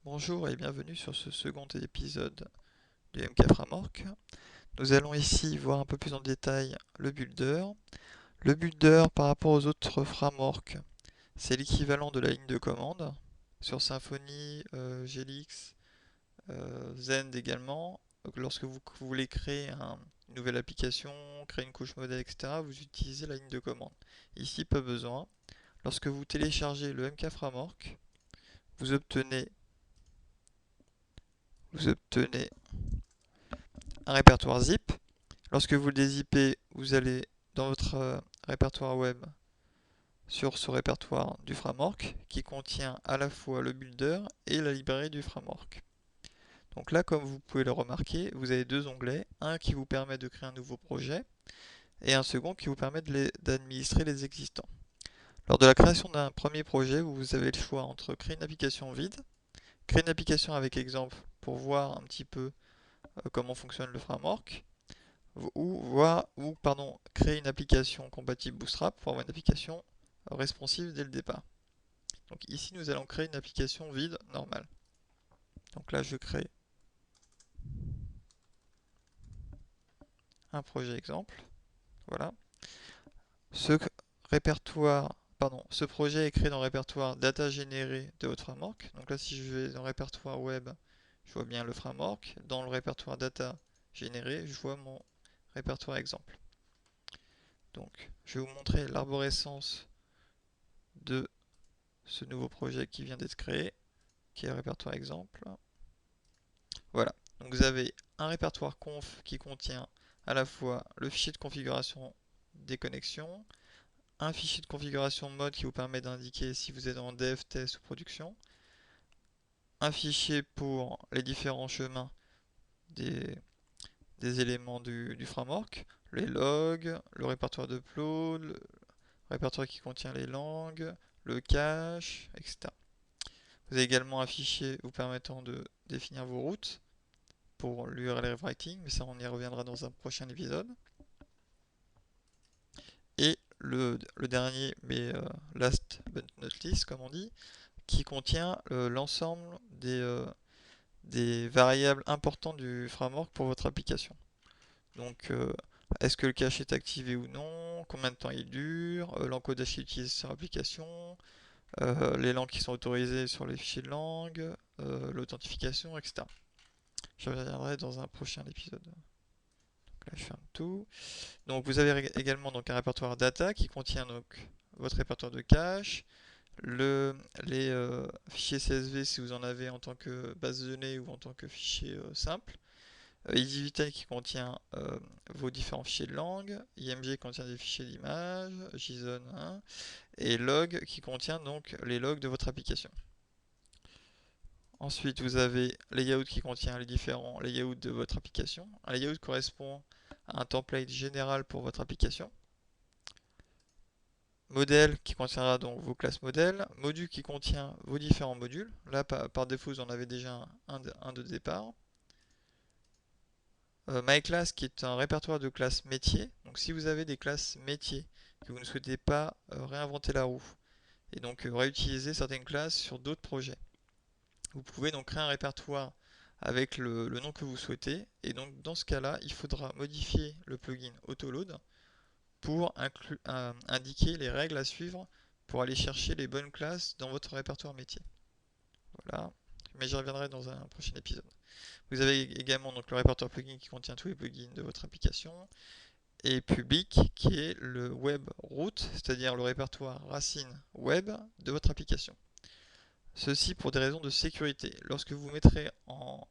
Bonjour et bienvenue sur ce second épisode du MK Framework. Nous allons ici voir un peu plus en détail le builder. Le builder par rapport aux autres frameworks, c'est l'équivalent de la ligne de commande. Sur Symfony, GLX, Zend également. Donc, lorsque vous voulez créer une nouvelle application, créer une couche modèle, etc., vous utilisez la ligne de commande. Ici, pas besoin. Lorsque vous téléchargez le MK Framework, vous obtenez, vous obtenez un répertoire zip. Lorsque vous le dézippez, vous allez dans votre répertoire web sur ce répertoire du framework qui contient à la fois le builder et la librairie du framework. Donc là, comme vous pouvez le remarquer, vous avez deux onglets, un qui vous permet de créer un nouveau projet et un second qui vous permet d'administrer les existants. Lors de la création d'un premier projet, vous avez le choix entre créer une application vide, créer une application avec exemple pour voir un petit peu comment fonctionne le framework, ou créer une application compatible Bootstrap pour avoir une application responsive dès le départ. Donc ici, nous allons créer une application vide normale. Donc là, je crée un projet exemple. Voilà. Ce ce projet est créé dans le répertoire data généré de votre framework. Donc là, si je vais dans le répertoire web, je vois bien le framework. Dans le répertoire data généré, je vois mon répertoire exemple. Donc, je vais vous montrer l'arborescence de ce nouveau projet qui vient d'être créé, qui est le répertoire exemple. Voilà, donc vous avez un répertoire conf qui contient à la fois le fichier de configuration des connexions, un fichier de configuration mode qui vous permet d'indiquer si vous êtes en dev, test ou production, un fichier pour les différents chemins des, des éléments du framework, les logs, le répertoire d'upload, le répertoire qui contient les langues, le cache, etc. Vous avez également un fichier vous permettant de définir vos routes pour l'URL writing, mais ça on y reviendra dans un prochain épisode. Et le dernier, mais last but not least, comme on dit, qui contient l'ensemble des variables importantes du framework pour votre application. Donc, est-ce que le cache est activé ou non, combien de temps il dure, l'encodage utilisé sur l'application, les langues qui sont autorisées sur les fichiers de langue, l'authentification, etc. Je reviendrai dans un prochain épisode. Donc là, je ferme tout. Donc vous avez également donc, un répertoire data qui contient donc, votre répertoire de cache, les fichiers CSV si vous en avez en tant que base de données ou en tant que fichier simple. EasyVital qui contient vos différents fichiers de langue, IMG qui contient des fichiers d'image, JSON 1, et log qui contient donc les logs de votre application. Ensuite, vous avez layout qui contient les différents layouts de votre application. Un layout correspond à un template général pour votre application. Modèle qui contiendra donc vos classes modèles. Module qui contient vos différents modules. Là, par défaut, vous en avez déjà un de départ. MyClass qui est un répertoire de classes métiers. Donc si vous avez des classes métiers que vous ne souhaitez pas réinventer la roue et donc réutiliser certaines classes sur d'autres projets, vous pouvez donc créer un répertoire avec le nom que vous souhaitez. Et donc dans ce cas-là, il faudra modifier le plugin Autoload pour indiquer les règles à suivre pour aller chercher les bonnes classes dans votre répertoire métier. Voilà, mais j'y reviendrai dans un prochain épisode. Vous avez également donc le répertoire plugin qui contient tous les plugins de votre application et public qui est le web root, c'est-à-dire le répertoire racine web de votre application. Ceci pour des raisons de sécurité. Lorsque vous mettrez en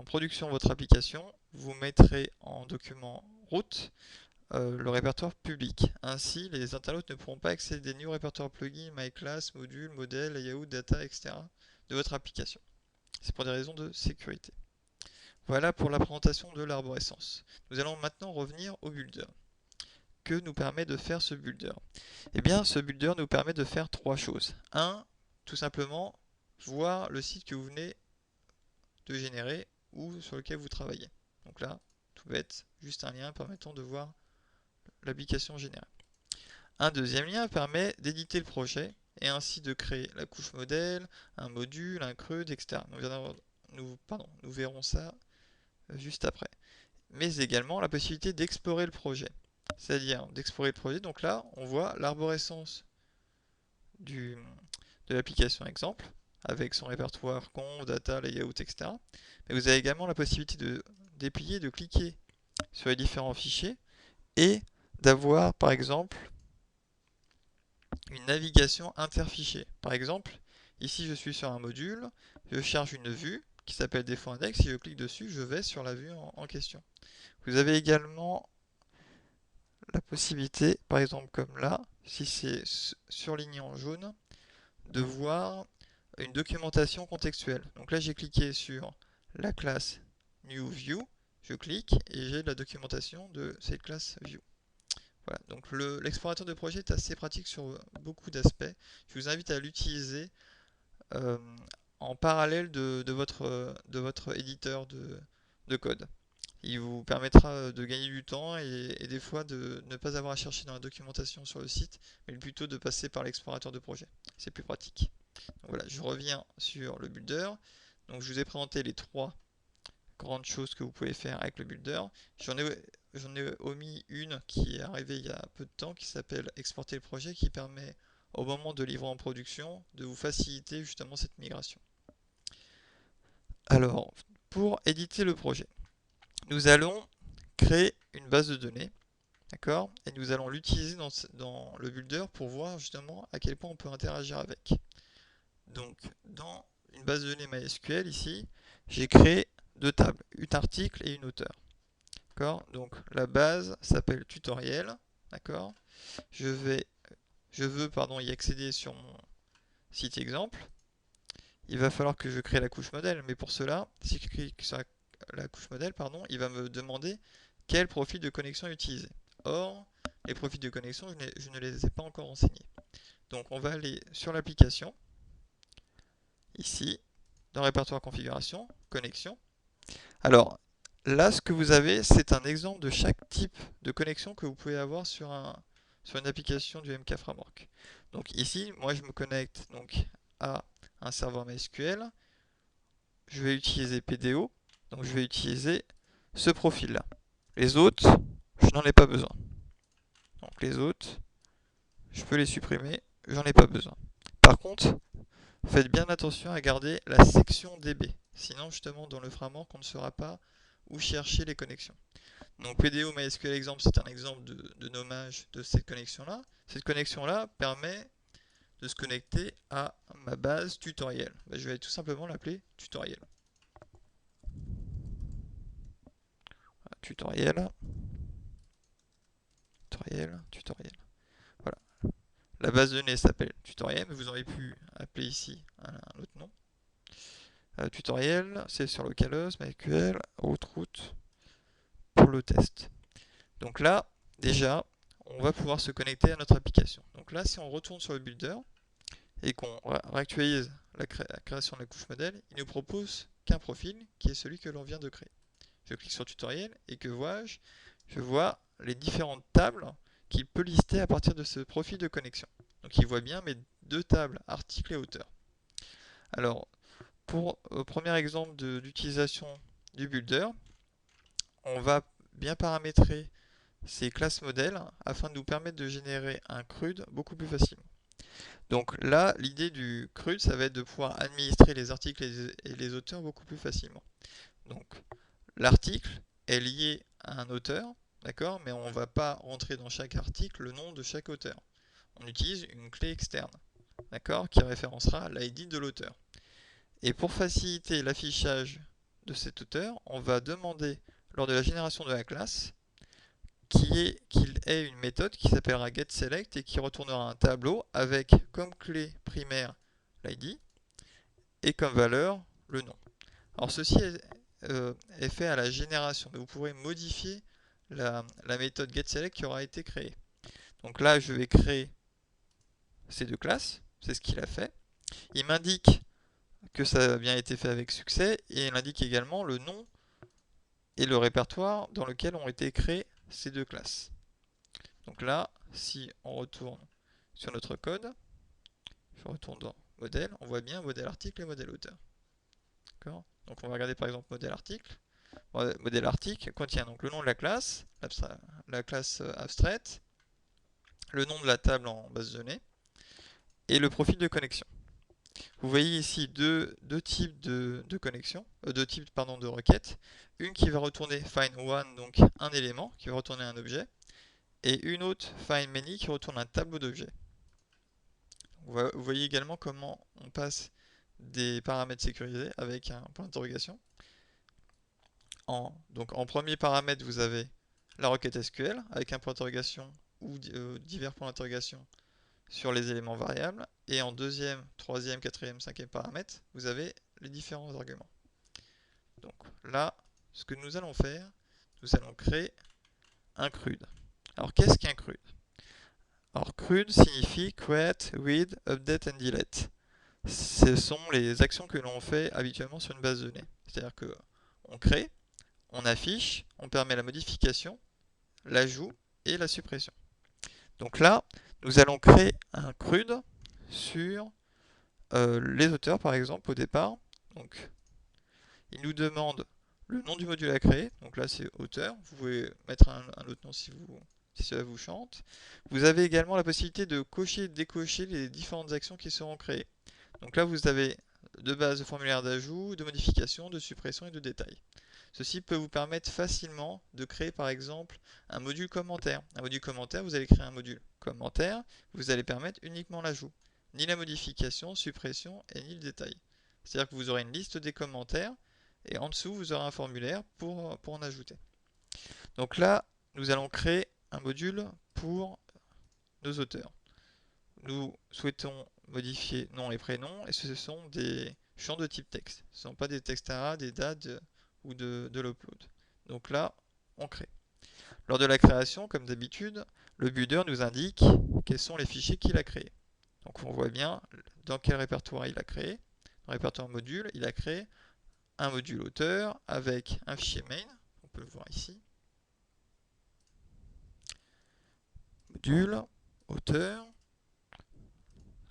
production votre application, vous mettrez en document root le répertoire public. Ainsi, les internautes ne pourront pas accéder ni au répertoire plugin, myclass, module, modèle, layout, data, etc. de votre application. C'est pour des raisons de sécurité. Voilà pour la présentation de l'arborescence. Nous allons maintenant revenir au builder. Que nous permet de faire ce builder? Eh bien, ce builder nous permet de faire trois choses. Un, tout simplement, voir le site que vous venez de générer ou sur lequel vous travaillez. Donc là, tout bête, juste un lien permettant de voir l'application générée. Un deuxième lien permet d'éditer le projet et ainsi de créer la couche modèle, un module, un CRUD, etc. Nous verrons ça juste après. Mais également la possibilité d'explorer le projet. C'est-à-dire d'explorer le projet. Donc là, on voit l'arborescence de l'application exemple, avec son répertoire conf, data, layout, etc. Mais vous avez également la possibilité de déplier, de cliquer sur les différents fichiers et d'avoir par exemple une navigation interfichier. Par exemple, ici je suis sur un module, je charge une vue qui s'appelle défaut index, si je clique dessus, je vais sur la vue en question. Vous avez également la possibilité, par exemple comme là, si c'est surligné en jaune, de voir une documentation contextuelle. Donc là j'ai cliqué sur la classe New View, je clique et j'ai la documentation de cette classe View. Voilà, donc l'explorateur de projet est assez pratique sur beaucoup d'aspects. Je vous invite à l'utiliser euh, en parallèle de votre éditeur de code. Il vous permettra de gagner du temps et des fois de ne pas avoir à chercher dans la documentation sur le site, mais plutôt de passer par l'explorateur de projet. C'est plus pratique. Donc voilà, je reviens sur le builder. Donc je vous ai présenté les trois grandes choses que vous pouvez faire avec le builder. J'en ai omis une qui est arrivée il y a peu de temps qui s'appelle exporter le projet qui permet au moment de livrer en production de vous faciliter justement cette migration. Alors, pour éditer le projet, nous allons créer une base de données, d'accord? Et nous allons l'utiliser dans le builder pour voir justement à quel point on peut interagir avec. Donc, dans une base de données MySQL, ici, j'ai créé deux tables, une article et une auteur. D'accord? Donc, la base s'appelle tutoriel. D'accord? Je veux y accéder sur mon site exemple. Il va falloir que je crée la couche modèle, mais pour cela, si je clique sur la couche modèle, il va me demander quel profil de connexion utiliser. Or, les profils de connexion, je ne les ai pas encore renseignés. Donc, on va aller sur l'application, ici, dans répertoire configuration, connexion. Alors, là, ce que vous avez, c'est un exemple de chaque type de connexion que vous pouvez avoir sur une application du MK Framework. Donc ici, moi, je me connecte donc à un serveur MySQL. Je vais utiliser PDO. Donc je vais utiliser ce profil-là. Les autres, je n'en ai pas besoin. Donc les autres, je peux les supprimer. J'en ai pas besoin. Par contre, faites bien attention à garder la section DB. Sinon, justement, dans le framework, on ne saura pas où chercher les connexions. Donc PDO MySQL exemple, c'est un exemple de nommage de cette connexion-là. Cette connexion-là permet de se connecter à ma base tutoriel. Je vais tout simplement l'appeler tutoriel. Tutoriel, tutoriel. Voilà. La base de données s'appelle tutoriel, mais vous auriez pu appeler ici un autre nom. Tutoriel, c'est sur localhost, MySQL, route pour le test. Donc là, déjà, on va pouvoir se connecter à notre application. Donc là, si on retourne sur le builder et qu'on réactualise la création de la couche modèle, il nous propose qu'un profil qui est celui que l'on vient de créer. Je clique sur tutoriel et que vois-je? Je vois les différentes tables qu'il peut lister à partir de ce profil de connexion. Donc il voit bien mes deux tables, article et auteur. Alors, pour le premier exemple d'utilisation du builder, on va bien paramétrer ces classes modèles afin de nous permettre de générer un CRUD beaucoup plus facilement. Donc là, l'idée du CRUD, ça va être de pouvoir administrer les articles et les auteurs beaucoup plus facilement. Donc l'article est lié à un auteur, d'accord, mais on ne va pas rentrer dans chaque article le nom de chaque auteur. On utilise une clé externe, d'accord, qui référencera l'ID de l'auteur. Et pour faciliter l'affichage de cet auteur, on va demander lors de la génération de la classe qu'il ait une méthode qui s'appellera getSelect et qui retournera un tableau avec comme clé primaire l'ID et comme valeur le nom. Alors ceci est fait à la génération, mais vous pourrez modifier la méthode getSelect qui aura été créée. Donc là, je vais créer ces deux classes, c'est ce qu'il a fait. Il m'indique que ça a bien été fait avec succès et il indique également le nom et le répertoire dans lequel ont été créées ces deux classes. Donc là, si on retourne sur notre code, Je retourne dans modèle, on voit bien modèle article et modèle auteur. D'accord? Donc on va regarder par exemple modèle article. Modèle article contient donc le nom de la classe abstraite, le nom de la table en base de données et le profil de connexion. Vous voyez ici deux types de connexions, deux types pardon, de requêtes. Une qui va retourner find one, donc un élément, qui va retourner un objet, et une autre find many qui retourne un tableau d'objets. Vous voyez également comment on passe des paramètres sécurisés avec un point d'interrogation. Donc en premier paramètre, vous avez la requête SQL avec un point d'interrogation ou divers points d'interrogation sur les éléments variables. Et en deuxième, troisième, quatrième, cinquième paramètre, vous avez les différents arguments. Donc là, ce que nous allons faire, nous allons créer un CRUD. Alors qu'est-ce qu'un CRUD? Alors CRUD signifie Create, Read, Update and Delete. Ce sont les actions que l'on fait habituellement sur une base de données. C'est-à-dire que on crée, on affiche, on permet la modification, l'ajout et la suppression. Donc là, nous allons créer un CRUD sur les auteurs, par exemple, au départ. Donc, il nous demande le nom du module à créer. Donc là, c'est auteur. Vous pouvez mettre un autre nom si cela vous chante. Vous avez également la possibilité de cocher et décocher les différentes actions qui seront créées. Donc là, vous avez de base de formulaire d'ajout, de modification, de suppression et de détail. Ceci peut vous permettre facilement de créer par exemple un module commentaire. Un module commentaire, vous allez créer un module commentaire, vous allez permettre uniquement l'ajout, ni la modification, suppression et ni le détail. C'est-à-dire que vous aurez une liste des commentaires et en dessous vous aurez un formulaire pour en ajouter. Donc là, nous allons créer un module pour nos auteurs. Nous souhaitons modifier nom et prénom et ce sont des champs de type texte. Ce ne sont pas des textes ARA, des dates ou de l'upload. Donc là, on crée. Lors de la création, comme d'habitude, le builder nous indique quels sont les fichiers qu'il a créés. Donc on voit bien dans quel répertoire il a créé. Dans le répertoire module, il a créé un module auteur avec un fichier main. On peut le voir ici. Module, auteur,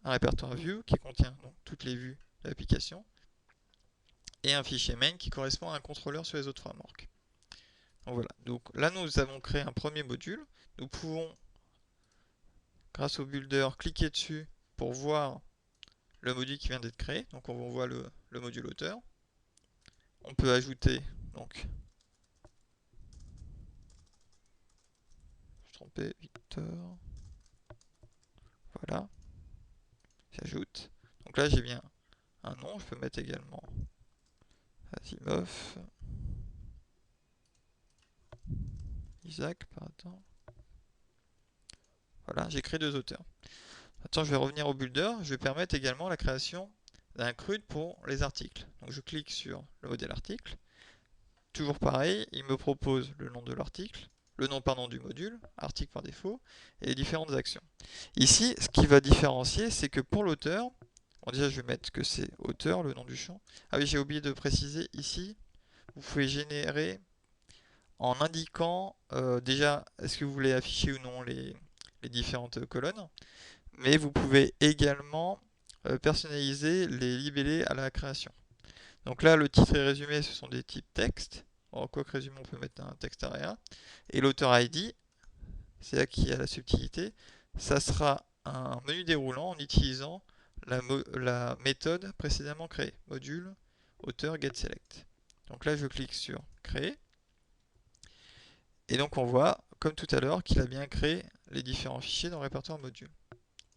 un répertoire view qui contient donc toutes les vues de l'application et un fichier main qui correspond à un contrôleur sur les autres frameworks. Donc voilà, donc là nous avons créé un premier module. Nous pouvons, grâce au builder, cliquer dessus pour voir le module qui vient d'être créé. Donc on voit le module auteur. On peut ajouter, donc, je me suis trompé, Victor. Voilà, j'ajoute. Donc là j'ai bien un nom, je peux mettre également Asimov. Isaac, pardon. Voilà, j'ai créé deux auteurs. Maintenant, je vais revenir au builder. Je vais permettre également la création d'un CRUD pour les articles. Donc, je clique sur le modèle article. Toujours pareil, il me propose le nom de l'article, le nom pardon, du module, article par défaut, et les différentes actions. Ici, ce qui va différencier, c'est que pour l'auteur, bon, déjà je vais mettre que c'est auteur, le nom du champ. Ah oui, j'ai oublié de préciser ici, vous pouvez générer en indiquant déjà est-ce que vous voulez afficher ou non les différentes colonnes, mais vous pouvez également personnaliser les libellés à la création. Donc là, le titre et résumé, ce sont des types texte. En quoi que résumé, on peut mettre un texte area. Et l'auteur ID, c'est là qu'il y a la subtilité, ça sera un menu déroulant en utilisant la méthode précédemment créée, module auteur getSelect. Donc là, je clique sur créer. Et donc on voit, comme tout à l'heure, qu'il a bien créé les différents fichiers dans le répertoire module.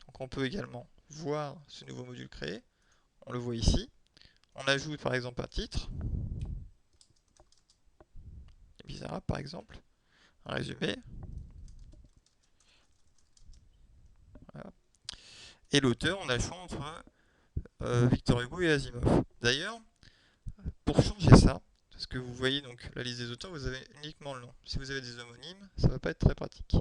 Donc on peut également voir ce nouveau module créé. On le voit ici. On ajoute par exemple un titre. Bizarre par exemple. Un résumé. Voilà. Et l'auteur, on a le choix entre Victor Hugo et Asimov. D'ailleurs, pour changer ça, parce que vous voyez donc la liste des auteurs, vous avez uniquement le nom. Si vous avez des homonymes, ça ne va pas être très pratique.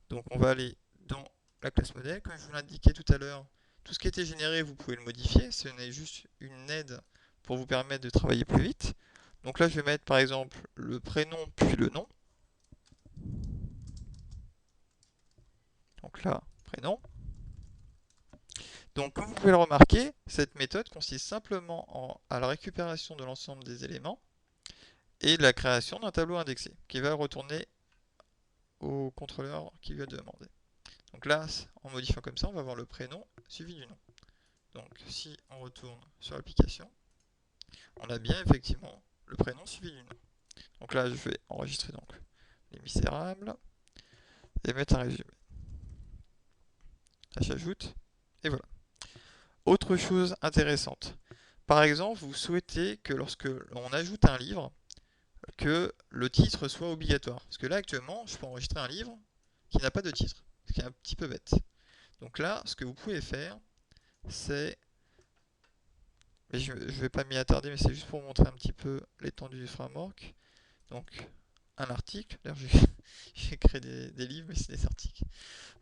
Donc on va aller dans la classe modèle. Comme je vous l'indiquais tout à l'heure, tout ce qui a été généré, vous pouvez le modifier. Ce n'est juste une aide pour vous permettre de travailler plus vite. Donc là, je vais mettre par exemple le prénom puis le nom. Donc là, prénom. Donc, comme vous pouvez le remarquer, cette méthode consiste simplement à la récupération de l'ensemble des éléments et la création d'un tableau indexé qui va retourner au contrôleur qui lui a demandé. Donc là, en modifiant comme ça, on va avoir le prénom suivi du nom. Donc si on retourne sur l'application, on a bien effectivement le prénom suivi du nom. Donc là, je vais enregistrer donc Les Misérables et mettre un résumé. Là, j'ajoute et voilà. Autre chose intéressante. Par exemple, vous souhaitez que lorsque l'on ajoute un livre, que le titre soit obligatoire. Parce que là, actuellement, je peux enregistrer un livre qui n'a pas de titre, ce qui est un petit peu bête. Donc là, ce que vous pouvez faire, c'est... Mais je ne vais pas m'y attarder, mais c'est juste pour montrer un petit peu l'étendue du framework. Donc, un article. D'ailleurs, j'ai créé des livres, mais c'est des articles.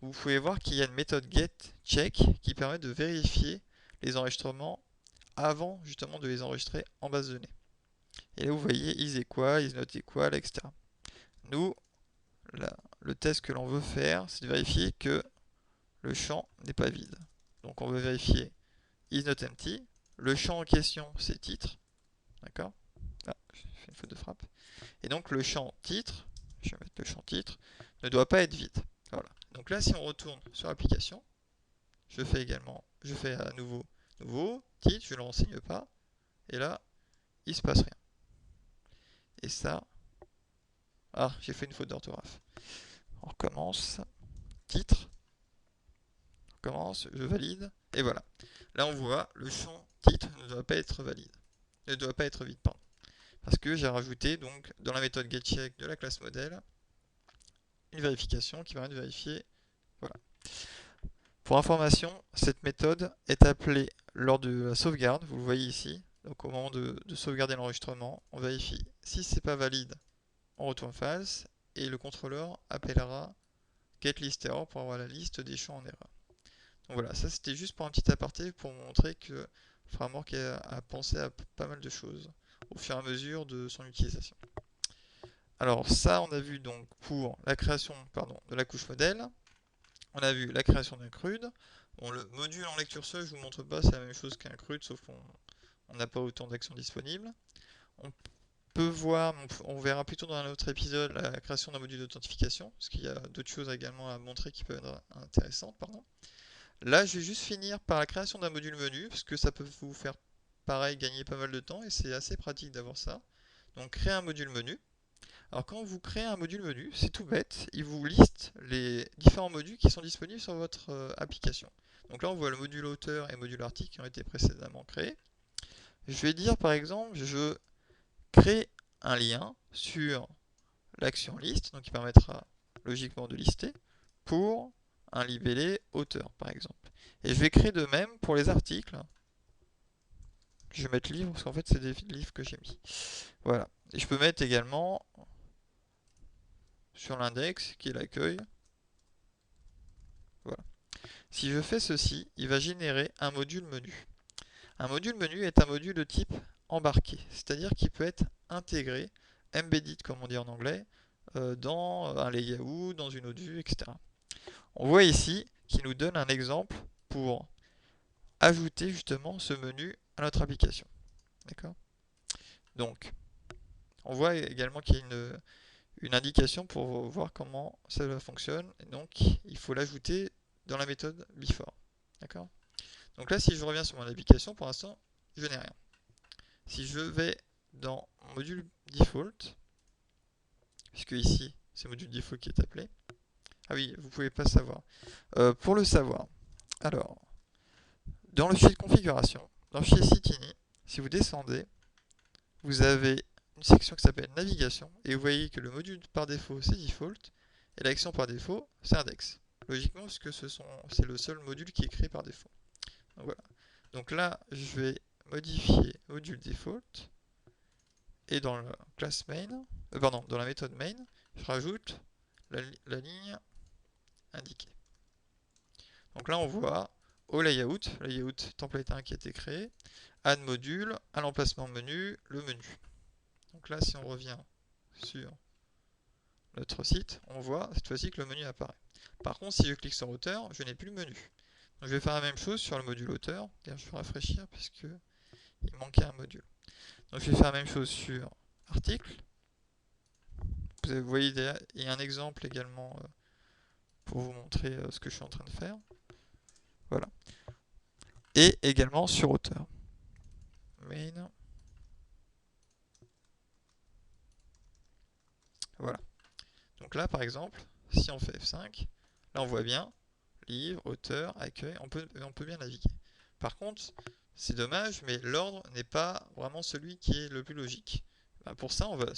Vous pouvez voir qu'il y a une méthode getCheck qui permet de vérifier les enregistrements avant justement de les enregistrer en base de données. Et là, vous voyez is equal, is not equal, etc. Nous, là, le test que l'on veut faire, c'est de vérifier que le champ n'est pas vide. Donc, on veut vérifier is not empty. Le champ en question, c'est titre. D'accord? Ah, j'ai fait une faute de frappe. Et donc, le champ titre, je vais mettre le champ titre, ne doit pas être vide. Voilà. Donc là, si on retourne sur l'application, je fais à nouveau titre, je ne le renseigne pas. Et là, il ne se passe rien. Et ça, ah, j'ai fait une faute d'orthographe. On recommence. Titre. On recommence. Je valide. Et voilà. Là, on voit le champ titre ne doit pas être valide. Ne doit pas être vide, pardon. Parce que j'ai rajouté donc dans la méthode getCheck de la classe modèle une vérification qui permet de vérifier. Voilà. Pour information, cette méthode est appelée lors de la sauvegarde. Vous le voyez ici. Donc au moment de sauvegarder l'enregistrement, on vérifie si c'est pas valide, on retourne false et le contrôleur appellera getListError pour avoir la liste des champs en erreur. Donc voilà, ça c'était juste pour un petit aparté pour montrer que le framework a pensé à pas mal de choses au fur et à mesure de son utilisation. Alors ça, on a vu donc pour la création de la couche modèle. On a vu la création d'un CRUD. Bon, le module en lecture seule, je ne vous montre pas, c'est la même chose qu'un CRUD, sauf qu'on n'a pas autant d'actions disponibles. On peut voir, on verra plutôt dans un autre épisode, la création d'un module d'authentification, parce qu'il y a d'autres choses également à montrer qui peuvent être intéressantes. Là, je vais juste finir par la création d'un module menu, parce que ça peut vous faire pareil, gagner pas mal de temps, et c'est assez pratique d'avoir ça. Donc, créer un module menu. Alors quand vous créez un module menu, c'est tout bête, il vous liste les différents modules qui sont disponibles sur votre application. Donc là on voit le module auteur et le module article qui ont été précédemment créés. Je vais dire par exemple, je crée un lien sur l'action liste, donc qui permettra logiquement de lister, pour un libellé auteur par exemple. Et je vais créer de même pour les articles. Je vais mettre livre parce qu'en fait c'est des livres que j'ai mis. Voilà. Et je peux mettre également sur l'index qui est l'accueil. Voilà. Si je fais ceci, il va générer un module menu. Un module menu est un module de type embarqué, c'est-à-dire qu'il peut être intégré, embedded comme on dit en anglais, dans un layout, dans une autre vue, etc. On voit ici qu'il nous donne un exemple pour ajouter justement ce menu à notre application. D'accord? Donc, on voit également qu'il y a une indication pour voir comment ça fonctionne. Et donc, il faut l'ajouter dans la méthode before. D'accord? Donc là, si je reviens sur mon application, pour l'instant, je n'ai rien. Si je vais dans module default, puisque ici, c'est module default qui est appelé. Ah oui, vous ne pouvez pas savoir. Pour le savoir, alors, dans le fichier de configuration, dans le fichier sitini, si vous descendez, vous avez une section qui s'appelle navigation, et vous voyez que le module par défaut, c'est default, et l'action par défaut, c'est index. Logiquement, parce que c'est le seul module qui est créé par défaut. Donc voilà. Donc là, je vais modifier module default, et dans la classe main, dans la méthode main, je rajoute la ligne indiquée. Donc là, on voit au layout template 1 qui a été créé, add module, à l'emplacement menu, le menu. Donc là, si on revient sur notre site, on voit cette fois-ci que le menu apparaît. Par contre, si je clique sur auteur, je n'ai plus le menu. Je vais faire la même chose sur le module auteur. D'ailleurs, je vais rafraîchir parce que il manquait un module. Donc je vais faire la même chose sur article. Vous voyez, il y a un exemple également pour vous montrer ce que je suis en train de faire. Voilà. Et également sur auteur. Main. Voilà. Donc là, par exemple, si on fait F5, là on voit bien livre, auteur, accueil, on peut bien naviguer. Par contre, c'est dommage, mais l'ordre n'est pas vraiment celui qui est le plus logique. Pour ça, on va